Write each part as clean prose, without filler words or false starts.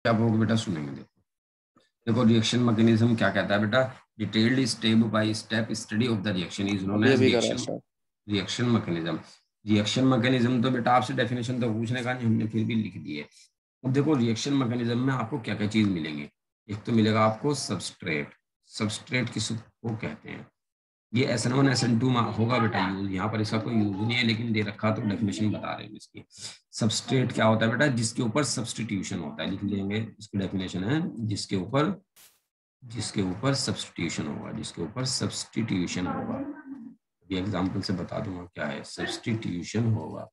आप लोग बेटा सुनेंगे। देखो देखो रिएक्शन मैकेनिज्म क्या कहता है बेटा। Detailed step by step study of the reaction is known अभी एज अभी करा reaction. Start. Reaction mechanism. Reaction mechanism तो बेटा आपसे डेफिनेशन तो पूछने का नहीं, हमने फिर भी लिख दी है। अब देखो रिएक्शन मैकेनिज्म में आपको क्या क्या चीज मिलेंगी। एक तो मिलेगा आपको सबस्ट्रेट। सबस्ट्रेट किसको कहते हैं। ये SN1 SN2 में होगा बेटा यूज, यहाँ पर इसका कोई यूज नहीं है लेकिन दे रखा तो डेफिनेशन बता रहे हैं इसकी। सबस्ट्रेट क्या होता है बेटा, जिसके ऊपर सब्सटीट्यूशन होता है। लिख लेंगे इसकी डेफिनेशन है, जिसके ऊपर सब्सटीट्यूशन होगा, जिसके ऊपर सब्सटीट्यूशन होगा। ये एग्जांपल से बता दूंगा क्या है सब्सटीट्यूशन होगा।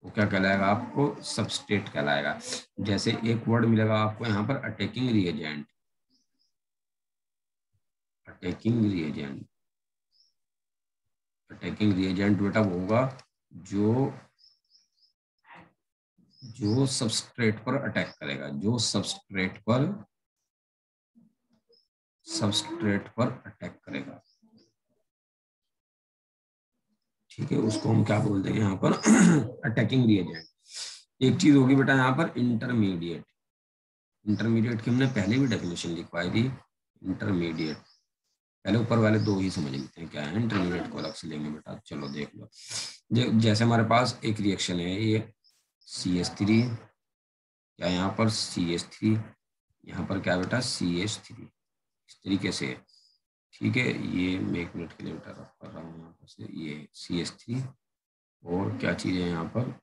वो क्या कहलाएगा, आपको सबस्ट्रेट कहलाएगा। जैसे एक वर्ड मिलेगा आपको यहाँ पर attacking reagent. Attacking reagent. Attacking reagent बेटा वो होगा जो जो सबस्ट्रेट पर अटैक करेगा, जो सबस्ट्रेट पर अटैक करेगा। ठीक है, उसको हम क्या बोल देंगे यहाँ पर अटैकिंग रिएजेंट। एक चीज होगी बेटा यहाँ पर इंटरमीडिएट। इंटरमीडिएट की हमने पहले भी डेफिनेशन लिखवाई थी। इंटरमीडिएट पहले ऊपर वाले दो ही समझ लेते हैं क्या है, इंटरमीडिएट को अलग से लेंगे बेटा। चलो देख लो, जैसे हमारे पास एक रिएक्शन है ये CH3, या यहाँ पर CH3, यहाँ पर क्या बेटा CH3, इस तरीके से। ठीक है, ये मैं 1 मिनट के लिए बेटा रख कर रहा हूँ यहाँ पर से, ये CH3 और क्या चीज़ है यहाँ पर,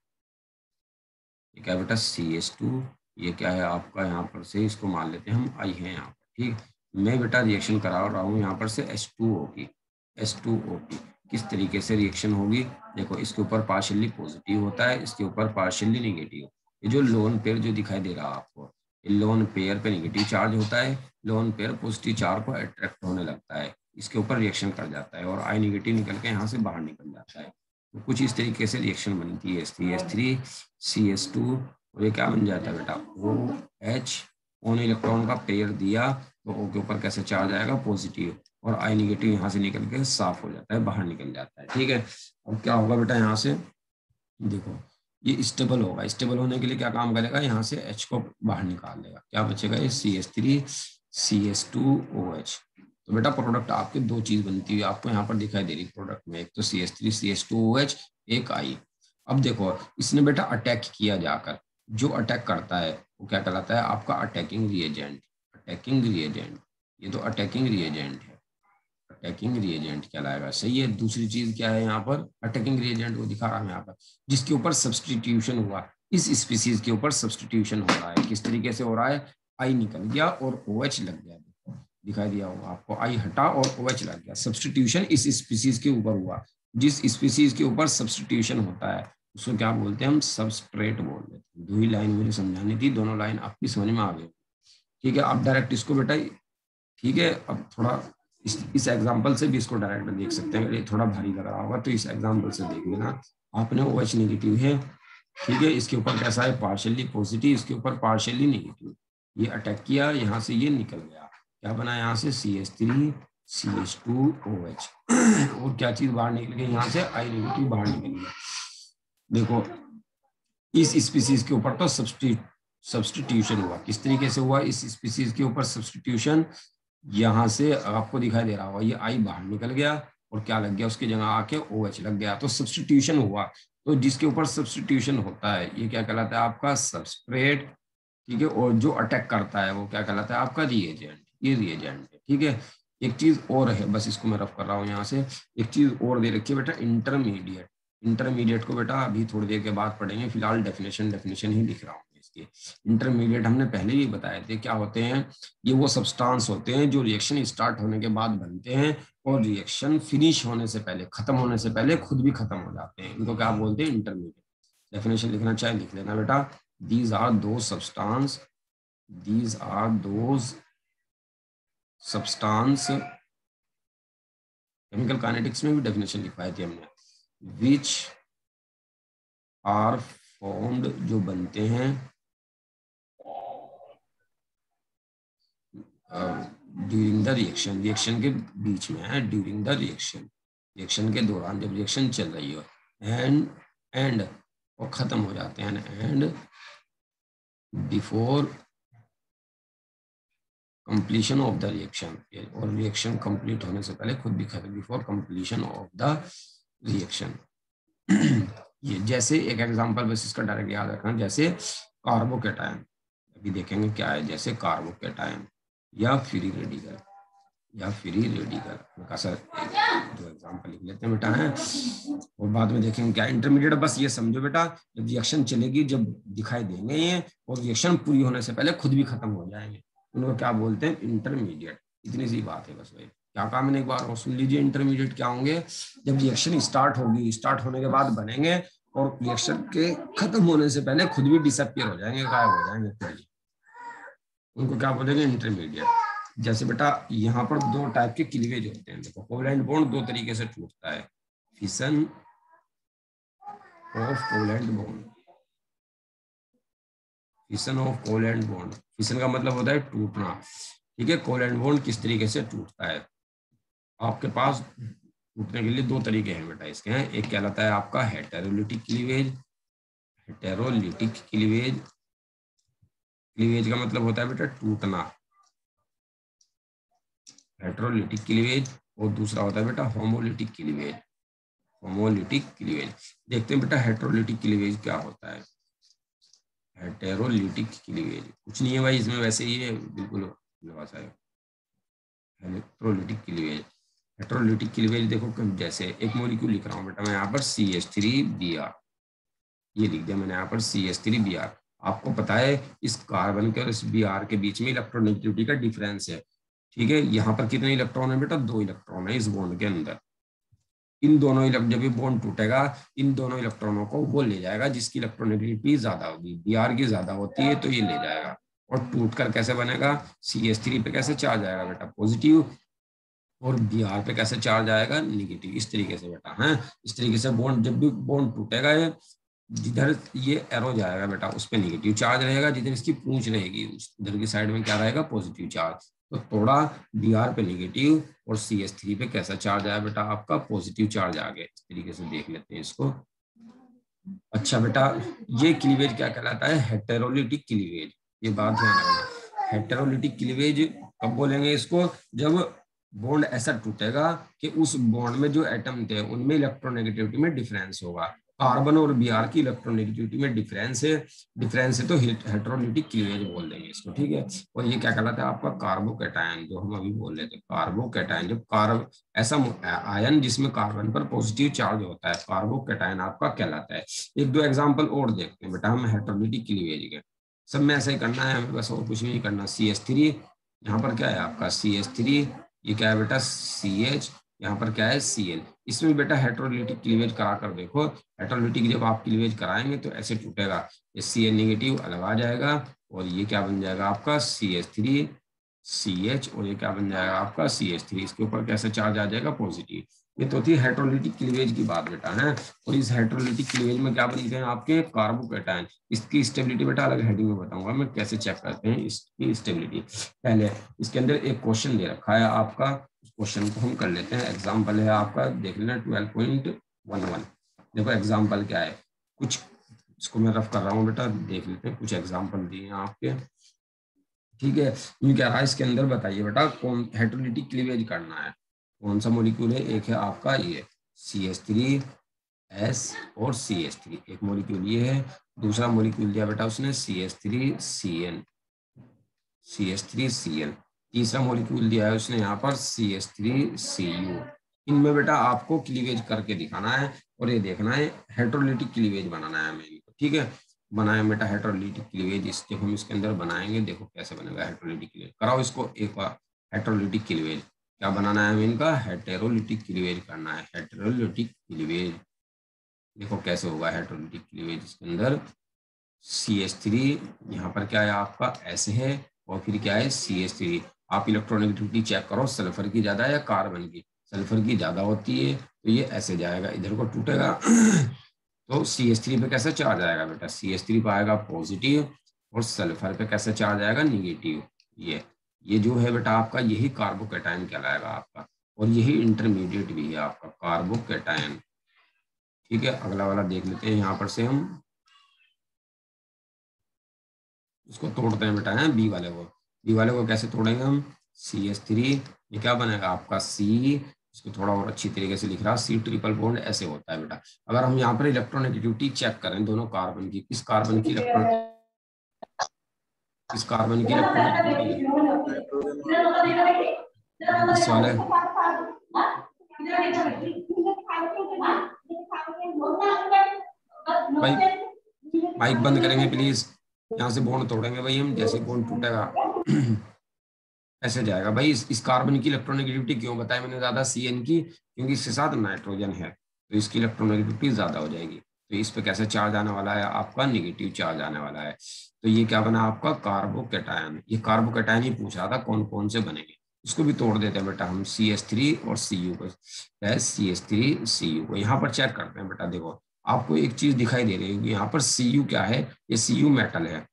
ये क्या बेटा CH2, ये क्या है आपका यहाँ पर से, इसको मान लेते हैं हम I है यहाँ पर। ठीक, मैं बेटा रिएक्शन करा रहा हूँ यहाँ पर से H2O की, H2O की। किस तरीके से रिएक्शन होगी, देखो इसके ऊपर पार्शियली पॉजिटिव होता है, इसके ऊपर पार्शियली नेगेटिव। ये जो लोन पेयर जो दिखाई दे रहा है आपको, ये लोन पेयर पे नेगेटिव चार्ज होता है, लोन पेयर पॉजिटिव चार्ज को अट्रैक्ट होने लगता है, इसके ऊपर रिएक्शन कर जाता है और I नेगेटिव निकल के यहाँ से बाहर निकल जाता है। तो कुछ इस तरीके से रिएक्शन बनती है, CH3 CH2, और ये क्या बन जाता है बेटा OH। ऑन इलेक्ट्रॉन का पेयर दिया तो O के ऊपर कैसे चार्ज आएगा, पॉजिटिव, और I नेगेटिव यहाँ से निकल के साफ हो जाता है, बाहर निकल जाता है। ठीक है, अब क्या होगा बेटा यहाँ से, देखो ये स्टेबल होगा। स्टेबल होने के लिए क्या काम करेगा, यहाँ से H को बाहर निकाल देगा, क्या बचेगा, ये CH3 CH2OH। तो बेटा प्रोडक्ट आपके दो चीज बनती है, आपको यहाँ पर दिखाई दे रही प्रोडक्ट में, एक तो CH3 CH2OH, एक I। अब देखो इसने बेटा अटैक किया जाकर, जो अटैक करता है वो क्या कहलाता है आपका अटैकिंग रिएजेंट। अटैकिंग रिएजेंट, ये तो अटैकिंग रिएजेंट है, अटैकिंग रिएजेंट कहलाएगा। सही है, दूसरी चीज क्या है यहाँ पर, अटैकिंग रिएजेंट वो दिखा रहा है यहाँ पर, जिसके ऊपर सब्सटीट्यूशन हुआ। इस स्पीसीज के ऊपर सब्सटीट्यूशन हो रहा है, किस तरीके से हो रहा है, I निकल गया और OH लग गया। देखो दिखाई दिया होगा आपको, I हटा और OH लग गया। सब्सटीट्यूशन इस स्पीसीज के ऊपर हुआ, जिस स्पीसीज के ऊपर सब्सटीट्यूशन होता है उसको क्या बोलते हैं हम, सबस्ट्रेट बोल देते हैं। दो ही लाइन मुझे समझानी थी, दोनों लाइन आपकी समझ में आ गई। ठीक है, आप डायरेक्ट इसको बेटा, ठीक है, अब थोड़ा इस एग्जाम्पल से भी इसको डायरेक्ट देख सकते हैं। अगर ये थोड़ा भारी लग रहा होगा तो इस एग्जाम्पल से देख लेना। आपने OH नेगेटिव है, ठीक है, इसके ऊपर कैसा है, पार्शियली पॉजिटिव, इसके ऊपर पार्शियली नेगेटिव। ये अटैक किया, यहाँ से ये निकल गया, क्या बना यहाँ से CH3 CH2OH और क्या चीज बाहर निकल गई यहाँ से, I नेगेटिव बाहर निकल गया। देखो इस स्पीसीज के ऊपर तो सब्सटीट्यूशन हुआ, किस तरीके से हुआ, इस स्पीसीज के ऊपर सब्सटीट्यूशन, यहाँ से आपको दिखाई दे रहा होगा ये I बाहर निकल गया और क्या लग गया उसकी जगह आके OH लग गया, तो सब्सटीट्यूशन हुआ। तो जिसके ऊपर सब्सटीट्यूशन होता है ये क्या कहलाता है आपका सबस्ट्रेट। ठीक है, और जो अटैक करता है वो क्या कहलाता है आपका रिएजेंट। ये रिएजेंट है। ठीक है, एक चीज और है, बस इसको मैं रफ कर रहा हूँ यहाँ से, एक चीज और दे रखी है बेटा, इंटरमीडिएट। इंटरमीडिएट को बेटा अभी थोड़ी देर के बाद पढ़ेंगे, फिलहाल डेफिनेशन ही लिख रहा हूँ इसकी। इंटरमीडिएट हमने पहले ही बताए थे क्या होते हैं, ये वो सब्सटेंस होते हैं जो रिएक्शन स्टार्ट होने के बाद बनते हैं और रिएक्शन फिनिश होने से पहले, खत्म होने से पहले खुद भी खत्म हो जाते हैं, इनको क्या बोलते हैं, इंटरमीडिएट। डेफिनेशन लिखना चाहे लिख लेना बेटा, these are those substance, these are those substance, chemical kinetics में भी डेफिनेशन लिखवाई थी हमने, which are formed, जो बनते हैं ड्यूरिंग द रिएक्शन, रिएक्शन के बीच में है, ड्यूरिंग द रिएक्शन, रिएक्शन के दौरान जब रिएक्शन चल रही हो, एंड और खत्म हो जाते हैं, and before completion of the reaction, और रिएक्शन कंप्लीट होने से पहले खुद भी खत्म, before completion of the reaction. ये जैसे एक एग्जांपल बस इसका डायरेक्ट याद रखना, जैसे कार्बोकेटायन, अभी देखेंगे क्या है, जैसे कार्बोकेटायन या फ्री रेडिकल, या फ्री रेडिकल का सर दो एग्जांपल लिख लेते हैं बेटा है, और बाद में देखेंगे क्या इंटरमीडिएट। बस ये समझो बेटा, जब रिएक्शन चलेगी, जब दिखाई देंगे ये, और रिएक्शन पूरी होने से पहले खुद भी खत्म हो जाएंगे, उनको क्या बोलते हैं, इंटरमीडिएट। इतनी सी बात है बस भाई, क्या काम है, एक बार और सुन लीजिए। इंटरमीडिएट क्या होंगे, जब रिएक्शन स्टार्ट होगी, स्टार्ट होने के बाद बनेंगे, और रिएक्शन के खत्म होने से पहले खुद भी डिसअपियर हो जाएंगे, गायब हो जाएंगे, उनको क्या बोलेंगे, इंटरमीडिएट। जैसे बेटा यहाँ पर दो टाइप के क्लीवेज होते हैं, देखो कोवैलेंट बॉन्ड दो तरीके से टूटता है, fission of covalent bond, fission of covalent bond, fission का मतलब होता है टूटना, ठीक है। कोवैलेंट बॉन्ड किस तरीके से टूटता है, आपके पास टूटने के लिए दो तरीके हैं बेटा इसके हैं, एक कहलाता है आपका heterolytic cleavage, heterolytic cleavage, cleavage का मतलब होता है बेटा टूटना, हेटेरोलिटिक क्लीवेज, और दूसरा होता है बेटा होमोलिटिक क्लीवेज, होमोलिटिक क्लीवेज। देखते हैं बेटा हेटेरोलिटिक क्लीवेज क्या होता है। हेटेरोलिटिक क्लीवेज कुछ नहीं है भाई इसमें, वैसे ही है बिल्कुल भाषा है। हेटेरोलिटिक क्लीवेज, हेटेरोलिटिक क्लीवेज देखो, जैसे एक मॉलिक्यूल लिख रहा हूँ बेटा मैं यहाँ पर CH3Br, ये लिख दिया मैंने यहाँ पर CH3Br। आपको पता है इस कार्बन के और इस Br के बीच में इलेक्ट्रोनेगेटिविटी का डिफरेंस है, ठीक है। यहाँ पर कितने इलेक्ट्रॉन है बेटा, 2 इलेक्ट्रॉन है इस बॉन्ड के अंदर। इन दोनों जब ये बॉन्ड टूटेगा, इन दोनों इलेक्ट्रॉनों को वो ले जाएगा जिसकी इलेक्ट्रोनेगेटिविटी ज्यादा होगी, Br की ज्यादा होती है तो ये ले जाएगा, और टूट कर कैसे बनेगा, CH3 पे कैसे चार्ज आएगा बेटा, पॉजिटिव, और Br पे कैसे चार्ज आएगा, निगेटिव। इस तरीके से बेटा है, इस तरीके से बॉन्ड, जब भी बॉन्ड टूटेगा ये, जिधर ये एरो जाएगा बेटा उस पर निगेटिव चार्ज रहेगा, जिधर इसकी पूंछ रहेगी उधर की साइड में क्या रहेगा, पॉजिटिव चार्ज। तो थोड़ा Br पे निगेटिव और CH3 पे कैसा चार्ज आया बेटा, आपका पॉजिटिव चार्ज आ गया। इस तरीके से देख लेते हैं इसको। अच्छा बेटा, ये क्लीवेज क्या कहलाता है, हेटेरोलिटिक क्लीवेज, ये बात ध्यान रखना। हेटेरोलिटिक क्लीवेज कब बोलेंगे इसको, जब बॉन्ड ऐसा टूटेगा कि उस बॉन्ड में जो एटम थे उनमें इलेक्ट्रोनेगेटिविटी में डिफरेंस होगा। कार्बन और Br की इलेक्ट्रोनेगेटिविटी में डिफरेंस है तो हेटेरोलिटिक क्लीवेज बोल देंगे इसको, ठीक है। और ये क्या कहलाता है आपका, कार्बोकैटायन, जो हम अभी बोल रहे थे, कार्बोकैटायन, जब कार्ब ऐसा आयन जिसमें कार्बन पर पॉजिटिव चार्ज होता है, कार्बोकैटायन आपका कहलाता है। एक दो एग्जांपल और देखते हैं बेटा हम हेटेरोलिटिक क्लीवेज के, सब में ऐसा ही करना है हमें, बस और कुछ नहीं करना। CH3 यहाँ पर क्या है आपका, CH3, ये क्या है बेटा CH, यहाँ पर क्या है Cl। इसमें बेटा हेटेरोलिटिक क्लीवेज करा कर देखो, हेटेरोलिटिक जब आप क्लीवेज कराएंगे तो ऐसे टूटेगा, ये Cl नेगेटिव अलग आ जाएगा, और ये क्या बन जाएगा आपका CH3 CH, और ये क्या बन जाएगा आपका CH3, इसके ऊपर कैसे चार्ज आ जाएगा, पॉजिटिव। ये तो थी हेटेरोलिटिक क्लीवेज की बात बेटा है। और इस हेटेरोलिटिक क्लीवेज में क्या बनते हैं आपके, कार्बोकैटायन। इसकी स्टेबिलिटी बेटा अलग हेडिंग में बताऊंगा मैं कैसे चेक करते हैं इसकी स्टेबिलिटी। पहले इसके अंदर एक क्वेश्चन दे रखा है आपका, उस क्वेश्चन को हम कर लेते हैं। एग्जाम्पल है आपका, देख लेना 12.11। देखो एग्जाम्पल क्या है, कुछ इसको मैं रफ कर रहा हूँ बेटा, देख लेते हैं, कुछ एग्जाम्पल दिए हैं आपके, ठीक है। ये क्या रहा है इसके अंदर, बताइए बेटा, कौन हेटेरोलिटिक क्लीवेज करना है, कौन सा मॉलिक्यूल है, एक है आपका ये CH3S और CH3, एक मॉलिक्यूल ये है, दूसरा मॉलिक्यूल दिया बेटा उसने CH3CN, CH3CN, तीसरा मॉलिक्यूल दिया है उसने यहाँ पर CH3Cu। इनमें बेटा आपको क्लीवेज करके दिखाना है, और ये देखना है हेटेरोलिटिक क्लीवेज बनाना है हमें, ठीक है। बनाए बेटा हेटेरोलिटिक क्लीवेज, इसके हम इसके अंदर बनाएंगे, देखो कैसे बनेगा हेटेरोलिटिक क्लीवेज, कराओ इसको एक बार। हेटेरोलिटिक क्लीवेज क्या बनाना है हमें, इनका हेटेरोलिटिक क्लीवेज करना है, हेटेरोलिटिक क्लीवेज। देखो कैसे होगा हेटेरोलिटिक क्लीवेज, इसके अंदर CH3, यहाँ पर क्या है आपका S है, और फिर क्या है CH3। आप इलेक्ट्रोनेगेटिविटी चेक करो, सल्फर की ज्यादा है या कार्बन की, सल्फर की ज्यादा होती है तो ये ऐसे जाएगा, इधर को टूटेगा। तो CH3 पे कैसे चार्ज आएगा बेटा, CH3 पे आएगा पॉजिटिव, और सल्फर पे कैसे चार्ज आएगा, निगेटिव। ये जो है बेटा आपका, यही कार्बोकैटायन कहलाएगा आपका, और यही इंटरमीडिएट भी है आपका कार्बोकैटायन, ठीक है। अगला वाला देख लेते हैं यहाँ पर से हम, उसको तोड़ते हैं बेटा, है बी वाले को। बी वाले को कैसे तोड़ेंगे हम, CH3, ये क्या बनेगा आपका C, इसको थोड़ा और अच्छी तरीके से लिख रहा, C ट्रिपल बॉन्ड ऐसे होता है बेटा। अगर हम यहाँ पर इलेक्ट्रोनेगेटिविटी चेक करें दोनों कार्बन की, इस कार्बन की इलेक्ट्रोनेगेटिविटी इस वाले, भाई माइक बंद करेंगे प्लीज, यहाँ से बॉन्ड तोड़ेंगे भाई हम, जैसे बॉन्ड टूटेगा ऐसे जाएगा भाई। इस कार्बन की इलेक्ट्रोनेगेटिविटी क्यों बताया मैंने ज्यादा, CN की, क्योंकि इसके साथ नाइट्रोजन है तो इसकी इलेक्ट्रोनेगेटिविटी ज्यादा हो जाएगी। तो इस पे कैसे चार्ज आने वाला है आपका, निगेटिव चार्ज आने वाला है। तो ये क्या बना आपका कार्बोकैटायन। ये कार्बोकैटायन ही पूछ रहा था कौन कौन से बनेंगे, इसको भी तोड़ देते हैं बेटा हम, CH3 और Cu को, CH3 Cu को यहाँ पर चेक करते हैं बेटा। देखो आपको एक चीज दिखाई दे रही होगी यहाँ पर, Cu क्या है, ये Cu मेटल है।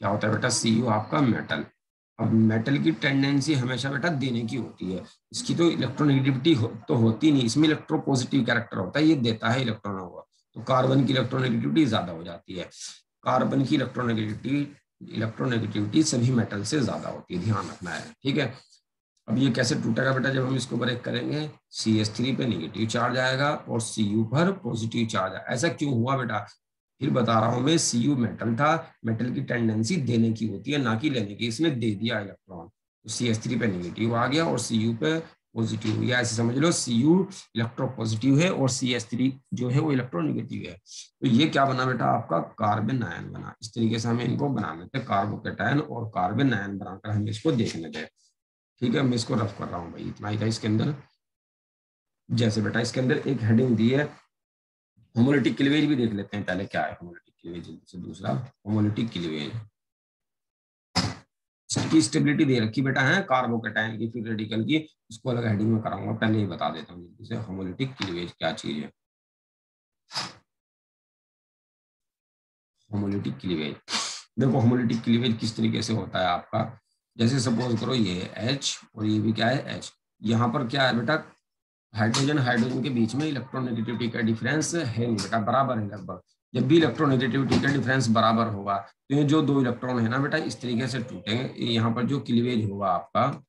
क्या होता है बेटा, Cu आपका मेटल। अब मेटल की टेंडेंसी हमेशा बेटा देने की होती है, इसकी तो इलेक्ट्रोनेगेटिविटी तो होती नहीं, इसमें इलेक्ट्रोपॉजिटिव कैरेक्टर होता है, ये देता है इलेक्ट्रॉनों को। तो कार्बन की इलेक्ट्रोनेगेटिविटी ज्यादा हो जाती है। कार्बन की इलेक्ट्रोनेगेटिविटी सभी मेटल से ज्यादा होती है, ध्यान रखना है, ठीक है। अब ये कैसे टूटेगा बेटा, जब हम इसको ब्रेक करेंगे, CH3 पे नेगेटिव चार्ज आएगा और Cu पर पॉजिटिव चार्ज आएगा। ऐसा क्यों हुआ बेटा, फिर बता रहा हूं मैं, Cu मेटल था, मेटल की टेंडेंसी देने की होती है ना कि लेने की, इसने दे दिया इलेक्ट्रॉन, तो CH3 पे नेगेटिव आ गया और Cu पे पॉजिटिव, या ऐसे समझ लो Cu इलेक्ट्रो पॉजिटिव है और CH3 जो है वो इलेक्ट्रो नेगेटिव है। तो ये क्या बना बेटा आपका, कार्बन आयन बना। इस तरीके से हमें इनको बनाने थे, कार्बोकैटायन और कार्बन आयन बनाकर हमें इसको देखने थे, ठीक है। मैं इसको रफ कर रहा हूँ भाई, इतना ही था इसके अंदर। जैसे बेटा इसके अंदर एक हेडिंग दी है, होमोलिटिक क्लीवेज भी देख लेते हैं पहले क्या है होमोलिटिक क्लीवेज जल्दी से। दूसरा होमोलिटिक क्लीवेज, इसकी स्टेबिलिटी दे रखी बेटा है कार्बोकैटायन की, फिर रेडिकल की, इसको अलग हेडिंग में कराऊंगा, पहले ही बता देता हूँ जल्दी से होमोलिटिक क्लीवेज क्या चीज है। होमोलिटिक क्लीवेज, देखो होमोलिटिक क्लीवेज किस तरीके से होता है आपका, जैसे सपोज करो ये है H और ये भी क्या है H, यहाँ पर क्या है बेटा, हाइड्रोजन हाइड्रोजन के बीच में इलेक्ट्रोनेगेटिविटी का डिफरेंस है नहीं बेटा, बराबर है लगभग। जब भी इलेक्ट्रोनेगेटिविटी का डिफरेंस बराबर होगा तो ये जो दो इलेक्ट्रॉन है ना बेटा इस तरीके से टूटेंगे, यहाँ पर जो क्लीवेज होगा आपका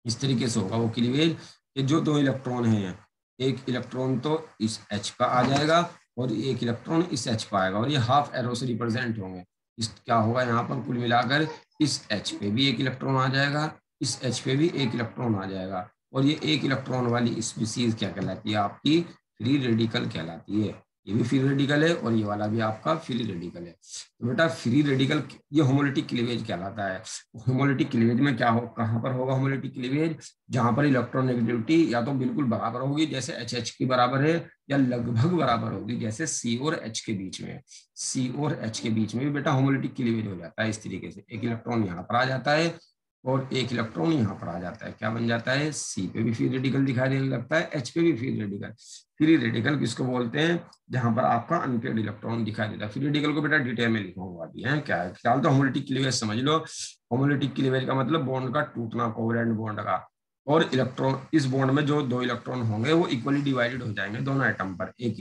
इस तरीके से होगा वो क्लीवेज, ये जो दो इलेक्ट्रॉन हैं, एक इलेक्ट्रॉन तो इस H पर आ जाएगा और एक इलेक्ट्रॉन इस H पर आएगा, और ये हाफ एरो से रिप्रेजेंट होंगे। इस क्या होगा यहाँ पर कुल मिलाकर, इस H पे भी एक इलेक्ट्रॉन आ जाएगा, इस H पे भी एक इलेक्ट्रॉन आ जाएगा, और ये एक इलेक्ट्रॉन वाली स्पीसीज क्या कहलाती है आपकी, फ्री रेडिकल कहलाती है। ये भी फ्री रेडिकल है और ये वाला भी आपका फ्री रेडिकल है। तो बेटा फ्री रेडिकल ये होमोलिटिक क्लीवेज कहलाता है। होमोलिटिक क्लीवेज में क्या हो, कहाँ पर होगा होमोलिटिक क्लीवेज, जहां पर इलेक्ट्रोनेगेटिविटी या तो बिल्कुल बराबर होगी जैसे HH की बराबर है, या लगभग बराबर होगी जैसे C और H के बीच में। C और H के बीच में भी बेटा होमोलिटिक क्लीवेज हो जाता है इस तरीके से, एक इलेक्ट्रॉन यहाँ पर आ जाता है और एक इलेक्ट्रॉन यहाँ पर आ जाता है, क्या बन जाता है, C पे भी फ्री रेडिकल दिखाई देने लगता है, H पे भी फ्री रेडिकल। फ्री रेडिकल किसको बोलते हैं, जहां पर आपका अनपेड इलेक्ट्रॉन दिखाई देता है। फ्री रेडिकल को बेटा डिटेल में लिखूंगा अभी है क्या है, फिलहाल तो होमोलिटिक क्लीवेज समझ लो। होमोलिटिक क्लीवेज का मतलब बॉन्ड का टूटना, कोवलेंट बॉन्ड का, और इलेक्ट्रॉन इस बॉन्ड में जो दो इलेक्ट्रॉन होंगे वो इक्वली डिवाइडेड हो जाएंगे दोनों एटम पर, एक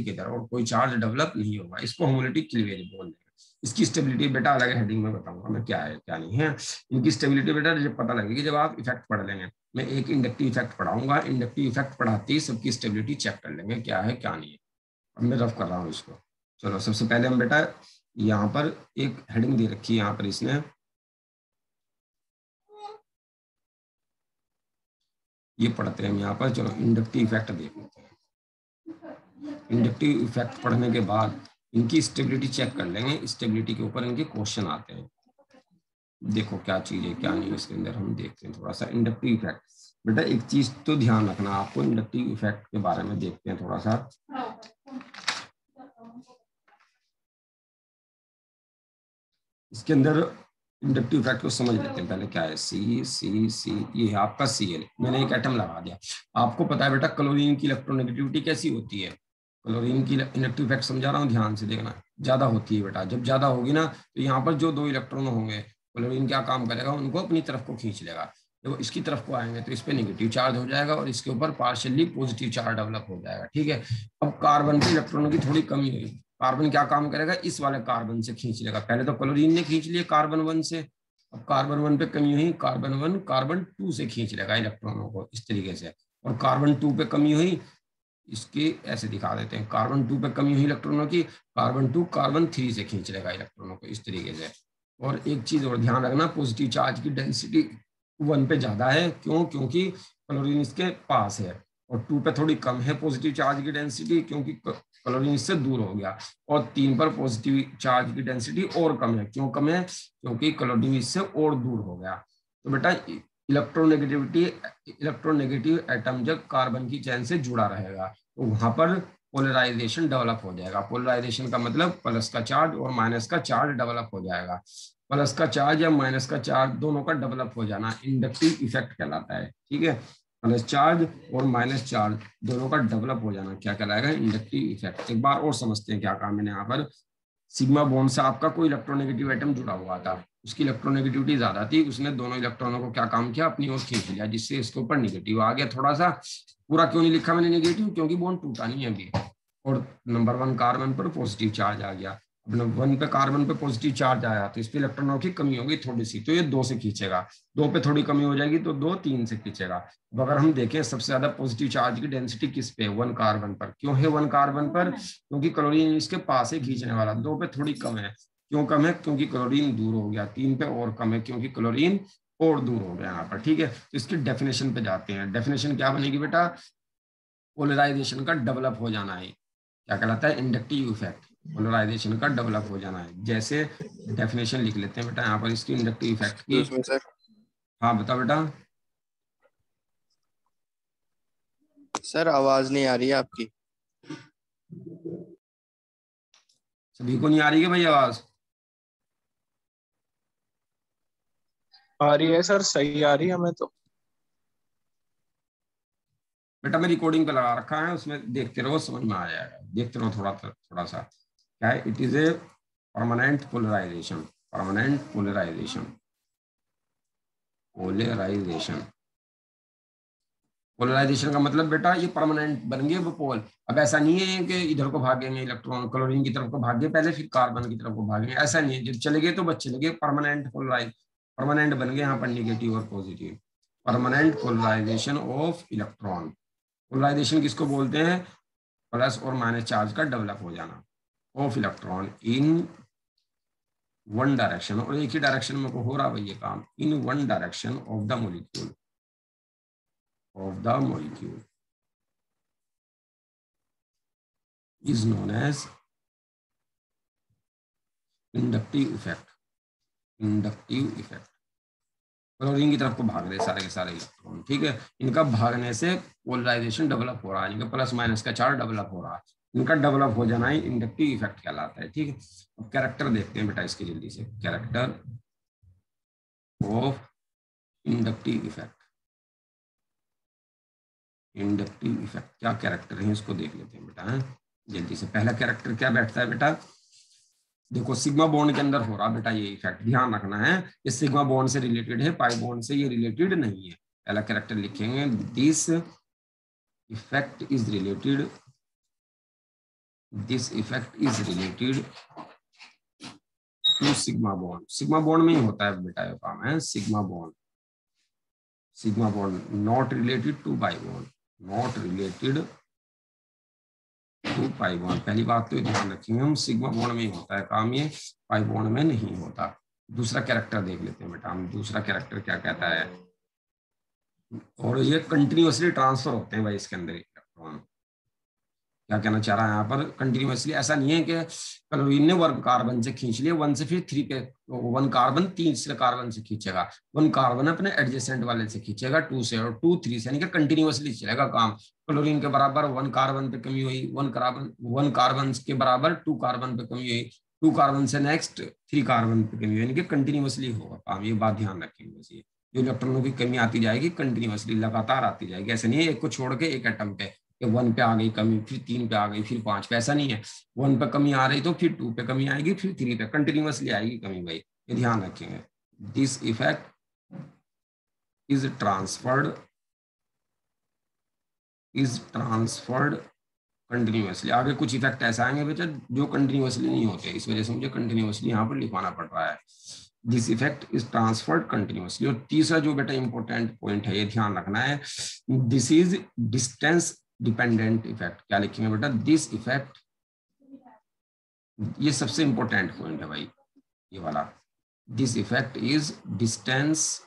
इधर और कोई चार्ज डेवलप नहीं होगा, इसको होमोलिटिक क्लीवेज बोलते हैं। इसकी स्टेबिलिटी बेटा अलग हेडिंग में बताऊंगा मैं क्या है क्या नहीं है। इनकी स्टेबिलिटी बेटा जब पता लगेगी जब आप इफेक्ट पढ़ लेंगे, मैं एक इंडक्टिव इफेक्ट पढ़ाऊंगा, इंडक्टिव इफेक्ट पढ़ाते ही सबकी स्टेबिलिटी चेक कर लेंगे क्या है क्या नहीं है। अब मैं रफ कर रहा हूँ इसको। चलो सबसे पहले हम बेटा यहाँ पर एक हेडिंग दे रखी है, यहाँ पर इसने ये पढ़ते हैं हम यहाँ पर। चलो इंडक्टिव इफेक्ट देख लेते हैं। इंडक्टिव इफेक्ट पढ़ने के बाद इनकी स्टेबिलिटी चेक कर लेंगे, स्टेबिलिटी के ऊपर इनके क्वेश्चन आते हैं। देखो क्या चीज है क्या नहीं, इसके अंदर हम देखते हैं थोड़ा सा इंडक्टिव इफेक्ट। बेटा एक चीज तो ध्यान रखना आपको, इंडक्टिव इफेक्ट के बारे में देखते हैं थोड़ा सा। इसके अंदर इंडक्टिव इफेक्ट को समझ लेते हैं पहले क्या है। सी ये है आपका Cl, मैंने एक एटम लगा दिया। आपको पता है बेटा क्लोरीन की इलेक्ट्रोनेगेटिविटी कैसी होती है, क्लोरीन की इंडक्टिव इफेक्ट समझा रहा हूँ ध्यान से देखना, ज्यादा होती है बेटा। जब ज्यादा होगी ना तो यहाँ पर जो दो इलेक्ट्रॉन होंगे, क्लोरीन क्या काम करेगा, उनको अपनी तरफ को खींच लेगा। जब वो इसकी तरफ को आएंगे तो इस पे नेगेटिव चार्ज हो जाएगा और इसके ऊपर पार्शियली पॉजिटिव चार्ज डेवलप हो जाएगा, ठीक है। अब कार्बन के इलेक्ट्रॉनों की थोड़ी कमी हुई, कार्बन क्या काम करेगा, इस वाले कार्बन से खींच लेगा। पहले तो क्लोरीन ने खींच लिया कार्बन 1 से, अब कार्बन 1 पे कमी हुई, कार्बन 1 कार्बन 2 से खींच लेगा इलेक्ट्रॉनों को इस तरीके से। और कार्बन 2 पे कमी हुई, इसके ऐसे दिखा देते हैं, कार्बन 2 पे कमी हुई इलेक्ट्रॉनों की, कार्बन 2 कार्बन 3 से खींच लेगा इलेक्ट्रॉनों को इस तरीके से। और एक चीज और ध्यान रखना, पॉजिटिव चार्ज की डेंसिटी 1 पे ज्यादा है, क्यों, क्योंकि क्लोरीन इसके पास है, और 2 पे थोड़ी कम है पॉजिटिव चार्ज की डेंसिटी, क्योंकि क्लोरीन इससे दूर हो गया। और 3 पर पॉजिटिव चार्ज की डेंसिटी और कम है, क्यों कम है, क्योंकि क्लोरीन इससे और दूर हो गया। तो बेटा इलेक्ट्रोनेगेटिव एटम जब कार्बन की चेन से जुड़ा रहेगा तो वहां पर पोलराइजेशन डेवलप हो जाएगा। पोलराइजेशन का मतलब प्लस का चार्ज और माइनस का चार्ज डेवलप हो जाएगा। प्लस का चार्ज या माइनस का चार्ज दोनों का डेवलप हो जाना इंडक्टिव इफेक्ट कहलाता है। ठीक है, प्लस चार्ज और माइनस चार्ज दोनों का डेवलप हो जाना क्या कहलाएगा, इंडक्टिव इफेक्ट। एक बार और समझते हैं क्या काम है यहाँ पर। सिग्मा बॉन्ड से आपका कोई इलेक्ट्रोनेगेटिव एटम जुड़ा हुआ था, उसकी इलेक्ट्रोनेगेटिविटी ज्यादा थी, उसने दोनों इलेक्ट्रॉनों को क्या काम किया, अपनी ओर खींच लिया, जिससे इसके ऊपर निगेटिव आ गया थोड़ा सा। पूरा क्यों नहीं लिखा मैंने निगेटिव, क्योंकि बॉन्ड टूटा नहीं है अभी। और नंबर 1 कार्बन पर पॉजिटिव चार्ज आ गया, अब 1 पे कार्बन पे पॉजिटिव चार्ज आया तो इस पे इलेक्ट्रॉनों की कमी होगी थोड़ी सी, तो ये 2 से खींचेगा। 2 पे थोड़ी कमी हो जाएगी तो 2 3 से खींचेगा। अब अगर हम देखें सबसे ज्यादा पॉजिटिव चार्ज की डेंसिटी किस पे, 1 कार्बन पर। क्यों है 1 कार्बन पर, क्योंकि क्लोरीन इसके पास है खींचने वाला। 2 पे थोड़ी कम है, क्यों कम है, क्योंकि क्लोरीन दूर हो गया। 3 पे और कम है, क्योंकि क्लोरीन और दूर हो गया यहाँ पर। ठीक है, तो इसकी डेफिनेशन पे जाते हैं। डेफिनेशन क्या बनेगी बेटा, पोलराइजेशन का डेवलप हो जाना है, क्या कहलाता है, इंडक्टिव इफेक्ट। पोलराइजेशन का डेवलप हो जाना है। जैसे डेफिनेशन लिख लेते हैं बेटा यहाँ पर इसकी इंडक्टिव इफेक्ट की। सर हाँ बता बेटा। सर आवाज नहीं आ रही है आपकी। सभी को नहीं आ रही है भाई आवाज? आ रही है सर, सही आ रही है हमें तो। बेटा मैं रिकॉर्डिंग पे लगा रखा है, उसमें देखते रहो, समझ में आ जाएगा। देखते रहो थोड़ा थोड़ा सा। क्या है, it is a permanent polarization. Permanent polarization, polarization. Polarization का मतलब बेटा ये परमानेंट बन गए वो पोल। अब ऐसा नहीं है कि इधर को भागेंगे इलेक्ट्रॉन, क्लोरीन की तरफ को भागे पहले फिर कार्बन की तरफ को भागेंगे, ऐसा नहीं है। जब चले गए तो बस चले गए, परमानेंट पोलराइज, परमानेंट बन गए यहाँ पर निगेटिव और positive. Permanent polarization of electron. पोलराइजेशन किसको बोलते हैं, प्लस और माइनस चार्ज का डेवलप हो जाना of electron in one direction, और एक ही डायरेक्शन में को हो रहा है ये काम, in one direction of the molecule, of the molecule is known as inductive effect. Inductive effect, chlorine की तरफ को भाग रहे सारे के सारे इलेक्ट्रॉन। ठीक है, इनका भागने से पोलराइजेशन डेवलप हो रहा है, इनका प्लस माइनस का चार्ज डेवलप हो रहा है, इनका डेवलप हो जाना ही इंडक्टिव इफेक्ट कहलाता है। ठीक है, अब कैरेक्टर देखते हैं बेटा इसके जल्दी से। Character of inductive effect. Inductive effect क्या कैरेक्टर है इसको देख लेते हैं बेटा है जल्दी से। पहला कैरेक्टर क्या बैठता है बेटा, देखो सिग्मा बॉन्ड के अंदर हो रहा बेटा ये इफेक्ट, ध्यान रखना है। ये सिग्मा बॉन्ड से रिलेटेड है, पाई बॉन्ड से ये रिलेटेड नहीं है। पहला कैरेक्टर लिखेंगे, this effect is related, this effect is related to sigma bond. Sigma bond में ही होता है बेटा ये काम है, sigma bond. Sigma bond not related to pi bond, not related to pi bond. पहली बात तो ध्यान रखेंगे हम, सिग्मा बॉन्ड में ही होता है काम, ये पाई बॉन्ड में नहीं होता। दूसरा कैरेक्टर देख लेते हैं बेटा हम, दूसरा कैरेक्टर क्या कहता है। और ये कंटिन्यूअसली ट्रांसफर होते हैं भाई इसके अंदर इलेक्ट्रॉन। क्या कहना चाह रहा है यहाँ पर, कंटिन्यूअसली, ऐसा नहीं है कि क्लोरीन ने 1 कार्बन से खींच लिया 1 से फिर 3 पे, 1 कार्बन 3 कार्बन से खींचेगा, 1 कार्बन अपने एडजेसेंट वाले से खींचेगा 2 से, और 2 3 से, यानी कि कंटिन्यूअसली चलेगा काम। क्लोरीन के बराबर 1 कार्बन पे कमी हुई, 1 कार्बन के बराबर 2 कार्बन पे कमी हुई, 2 कार्बन से नेक्स्ट 3 कार्बन पे कमी हुई, यानी कि कंटिन्यूअसली होगा काम। ये बात ध्यान रखेंगे बस, ये जो इलेक्ट्रॉनों की कमी आती जाएगी कंटिन्यूअसली लगातार आती जाएगी। ऐसे नहीं है एक को छोड़ के एक एटम पे 1 पे आ गई कमी, फिर 3 पे आ गई, फिर 5 पे, ऐसा नहीं है। 1 पे कमी आ रही तो फिर 2 पे कमी आएगी, फिर 3 पे, कंटिन्यूअसली आएगी कमी भाई, ये ध्यान रखेंगे। This effect is transferred continuously. आगे कुछ इफेक्ट ऐसा आएंगे बेटा जो कंटिन्यूअसली नहीं होते, इस वजह से मुझे कंटिन्यूअसली यहाँ पर लिखवाना पड़ रहा है। This effect is transferred continuously. और तीसरा जो बेटा इंपॉर्टेंट पॉइंट है, ये ध्यान रखना है, this is distance dependent effect. क्या लिखेंगे बेटा? दिस इफेक्ट, ये सबसे इंपॉर्टेंट पॉइंट है भाई, ये वाला। This effect is distance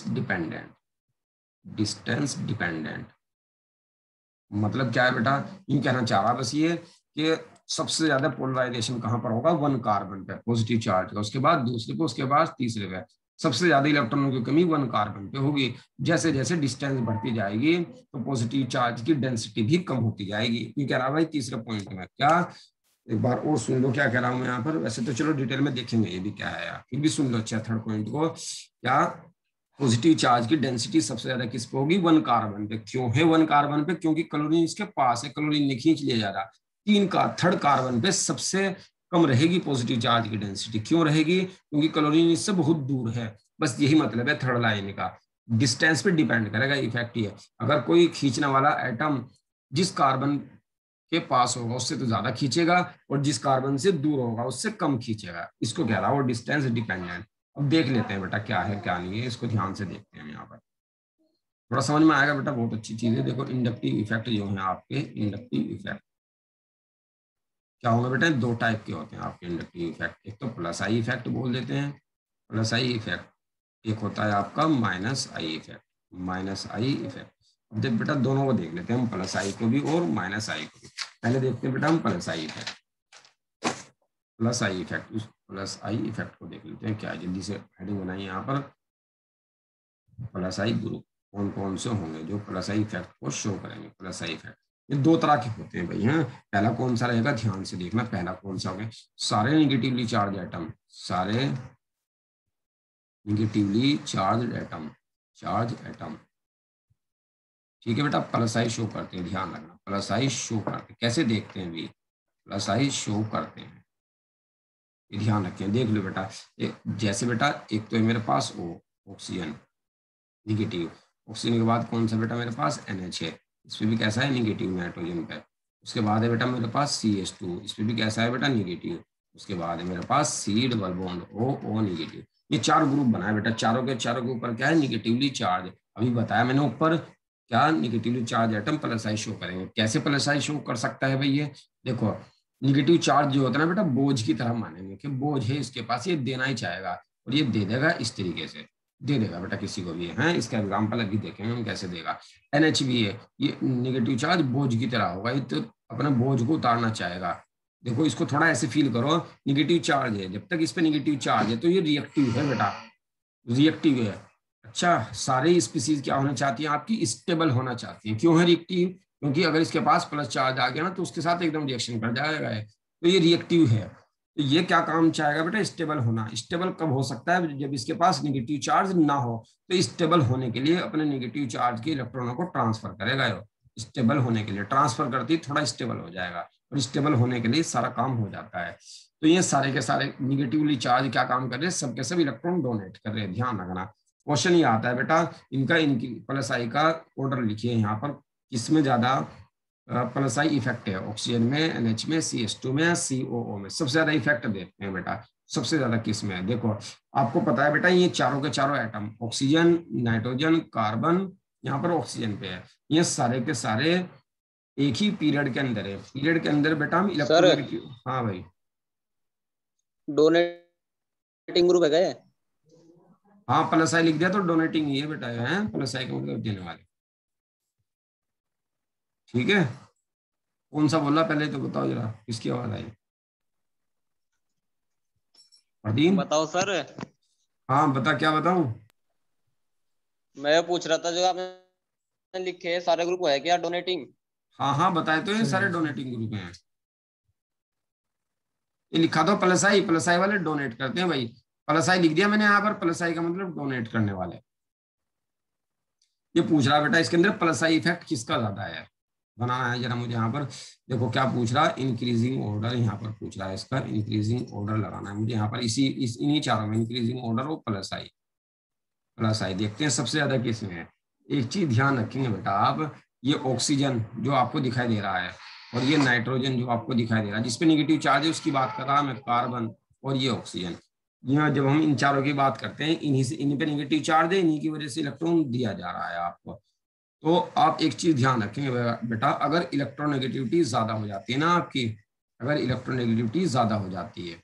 dependent. Distance dependent मतलब क्या है बेटा? यूं कहना चाह रहा बस ये कि सबसे ज्यादा पोलराइजेशन कहां पर होगा? 1 कार्बन पे पॉजिटिव चार्ज का, उसके बाद दूसरे पे, उसके बाद तीसरे पे। सबसे ज्यादा इलेक्ट्रॉनों की कमी 1 कार्बन पे होगी। जैसे जैसे डिस्टेंस बढ़ती जाएगी तो पॉजिटिव चार्ज की डेंसिटी भी कम होती जाएगी। ये कह रहा भाई तीसरे पॉइंट में। क्या? एक बार और सुन लो क्या कह रहा हूं मैं यहाँ पर। वैसे तो चलो डिटेल में देखेंगे ये भी क्या है यार, फिर भी सुन लो अच्छा थर्ड पॉइंट को। क्या? पॉजिटिव चार्ज की डेंसिटी सबसे ज्यादा किस पे होगी? 1 कार्बन पे। क्यों है 1 कार्बन पे? क्योंकि क्लोरीन इसके पास है, क्लोरीन ने खींच लिया जा रहा। थर्ड कार्बन पे सबसे कम रहेगी पॉजिटिव चार्ज की डेंसिटी। क्यों रहेगी? क्योंकि क्लोरीन इससे बहुत दूर है। बस यही मतलब है थर्ड लाइन का। डिस्टेंस पे डिपेंड करेगा इफेक्ट ये। अगर कोई खींचने वाला एटम जिस कार्बन के पास होगा उससे तो ज्यादा खींचेगा, और जिस कार्बन से दूर होगा उससे कम खींचेगा। इसको कह रहा है वो डिस्टेंस डिपेंडेंट। अब देख लेते हैं बेटा क्या है क्या नहीं है, इसको ध्यान से देखते हैं यहाँ पर, थोड़ा समझ में आएगा बेटा। बहुत अच्छी चीज है। देखो इंडक्टिव इफेक्ट जो है आपके, इंडक्टिव इफेक्ट क्या होंगे बेटा? 2 टाइप के होते हैं आपके इंडक्टिव इफेक्ट। एक तो प्लस आई इफेक्ट बोल देते हैं, प्लस आई इफेक्ट। एक होता है आपका minus I effect, minus I effect. अब देख बेटा दोनों को देख लेते हैं हम, प्लस आई को भी और माइनस आई को भी। पहले देखते हैं बेटा हम plus I effect. Plus I effect, उस प्लस आई इफेक्ट को देख लेते हैं क्या है। जल्दी से हेडिंग बनाइए यहाँ पर। प्लस आई ग्रुप कौन कौन से होंगे जो प्लस आई इफेक्ट को शो करेंगे? प्लस आई इफेक्ट ये 2 तरह के होते हैं भाई। हाँ, पहला कौन सा रहेगा ध्यान से देखना। पहला कौन सा होगा? सारे निगेटिवली चार्ज एटम, सारे negatively charge atom, charge atom. ठीक है बेटा, प्लस आई शो करते हैं, ध्यान रखना। प्लस आई शो करते हैं, कैसे देखते हैं भी? प्लस आई शो करते हैं, ये ध्यान रखें। देख लो बेटा, जैसे बेटा एक तो है मेरे पास ओ, ऑक्सीजन निगेटिव। ऑक्सीजन के बाद कौन सा बेटा मेरे पास? NH है, इस पर भी कैसा है? निगेटिव नाइट्रोजन पे। उसके बाद है बेटा मेरे पास CH2, इस पर भी कैसा है बेटा? निगेटिव। उसके बाद है मेरे पास C double bond O negative. ये 4 ग्रुप बनाए बेटा, चारों के चारों के ऊपर क्या है? Negatively charge. अभी बताया मैंने ऊपर क्या, negatively charge atom plus I show करेंगे। कैसे प्लस आई शो कर सकता है भाई? ये देखो निगेटिव चार्ज जो होता है ना बेटा, बोझ की तरह मानेंगे कि बोझ है इसके पास, ये देना ही चाहेगा, और ये दे देगा इस तरीके से, दे देगा बेटा किसी को भी है। इसका एग्जाम्पल अभी देखेंगे हम कैसे देगा। NH भी है, ये नेगेटिव चार्ज बोझ की तरह होगा, ये तो अपने बोझ को उतारना चाहेगा। देखो इसको थोड़ा ऐसे फील करो, निगेटिव चार्ज है, जब तक इस पे निगेटिव चार्ज है तो ये रिएक्टिव है बेटा, रिएक्टिव है। अच्छा, सारे स्पीसीज क्या होना चाहती हैं आपकी? स्टेबल होना चाहती हैं। क्यों है रिएक्टिव? क्योंकि अगर इसके पास प्लस चार्ज आ गया ना तो उसके साथ एकदम रिएक्शन कर जाएगा, तो ये रिएक्टिव है। तो ये क्या काम चाहेगा बेटा? स्टेबल होना। स्टेबल कब हो सकता है? जब इसके पास नेगेटिव चार्ज ना हो। तो स्टेबल होने के लिए अपने नेगेटिव चार्ज के इलेक्ट्रॉनों को ट्रांसफर करेगा। स्टेबल होने के लिए ट्रांसफर करती थोड़ा स्टेबल हो जाएगा, और स्टेबल होने के लिए सारा काम हो जाता है। तो ये सारे के सारे निगेटिवली चार्ज क्या काम कर रहे हैं? सबके सब इलेक्ट्रॉन डोनेट कर रहे हैं। ध्यान रखना, क्वेश्चन ये आता है बेटा इनका, इनकी प्लस आई का ऑर्डर लिखिए यहाँ पर, किसमें ज्यादा प्लस आई इफेक्ट है? ऑक्सीजन में, NH में, CH2 में, COO में। सबसे ज्यादा इफेक्ट देखते हैं बेटा, सबसे ज्यादा किस में है? देखो आपको पता है बेटा ये चारों के चारों एटम, ऑक्सीजन, नाइट्रोजन, कार्बन, यहाँ पर ऑक्सीजन पे है, ये सारे के सारे एक ही पीरियड के अंदर है। पीरियड के अंदर बेटा हम इलेक्ट्रोनेगेटिव, हाँ भाई डोनेटिंग ग्रुप है क्या? हाँ प्लस आई लिख दिया तो डोनेटिंग ही है बेटा, है प्लस आई का मतलब देने वाले। ठीक है, कौन सा बोला पहले तो बताओ जरा, किसकी आवाज आई? प्रदीन बताओ सर। हाँ बता, क्या बताऊं? मैं पूछ रहा था जो आपने लिखे सारे ग्रुप है क्या डोनेटिंग? हाँ हाँ बताए तो, ये सारे डोनेटिंग ग्रुप हैं। ये लिखा दो प्लस आई वाले डोनेट करते हैं भाई। प्लस आई लिख दिया मैंने यहाँ पर, प्लस आई का मतलब डोनेट करने वाले। ये पूछ रहा बेटा इसके अंदर प्लस आई इफेक्ट किसका ज्यादा है, बनाना है जरा मुझे यहाँ पर। देखो क्या पूछ रहा है, इंक्रीजिंग ऑर्डर यहाँ पर पूछ रहा है, इसका इंक्रीजिंग ऑर्डर लगाना है मुझे यहाँ पर, इन्हीं चारों में इंक्रीजिंग ऑर्डर और प्लस आई। प्लस आई देखते हैं सबसे ज्यादा किस में है। एक चीज ध्यान रखेंगे बेटा आप, ये ऑक्सीजन जो आपको दिखाई दे रहा है, और ये नाइट्रोजन जो आपको दिखाई दे रहा है, जिसपे नेगेटिव चार्ज है उसकी बात कर रहा मैं, कार्बन और ये ऑक्सीजन। यहाँ जब हम इन चारों की बात करते हैं, इन्हीं पे नेगेटिव चार्ज है, इन्हीं की वजह से इलेक्ट्रॉन दिया जा रहा है आपको। तो आप एक चीज ध्यान रखेंगे बेटा, अगर इलेक्ट्रोनेगेटिविटी ज्यादा हो जाती है ना आपकी, अगर इलेक्ट्रोनेगेटिविटी ज्यादा हो जाती है,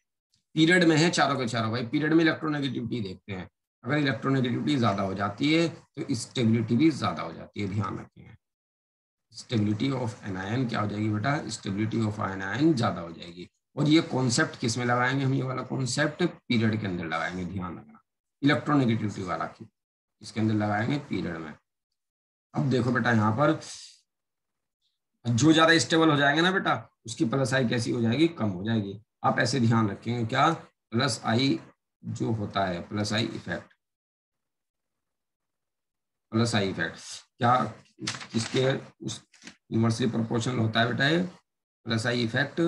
पीरियड में है चारों के चारों भाई, पीरियड में इलेक्ट्रोनेगेटिविटी देखते हैं, अगर इलेक्ट्रोनेगेटिविटी ज्यादा हो जाती है तो स्टेबिलिटी भी ज्यादा हो जाती है, ध्यान रखेंगे। स्टेबिलिटी ऑफ एनायन क्या हो जाएगी बेटा, स्टेबिलिटी ऑफ एनायन ज्यादा हो जाएगी। और ये कॉन्सेप्ट किस में लगाएंगे हम, ये वाला कॉन्सेप्ट पीरियड के अंदर लगाएंगे, ध्यान रखना, इलेक्ट्रोनेगेटिविटी वाला इसके अंदर लगाएंगे पीरियड में। अब देखो बेटा यहाँ पर जो ज्यादा स्टेबल हो जाएंगे ना बेटा, उसकी प्लस आई कैसी हो जाएगी, कम हो जाएगी। आप ऐसे ध्यान रखेंगे क्या, प्लस आई जो होता है, plus I effect, plus I effect क्या किसके उस इनवर्सली प्रोपोर्शनल होता है बेटा, ये plus I effect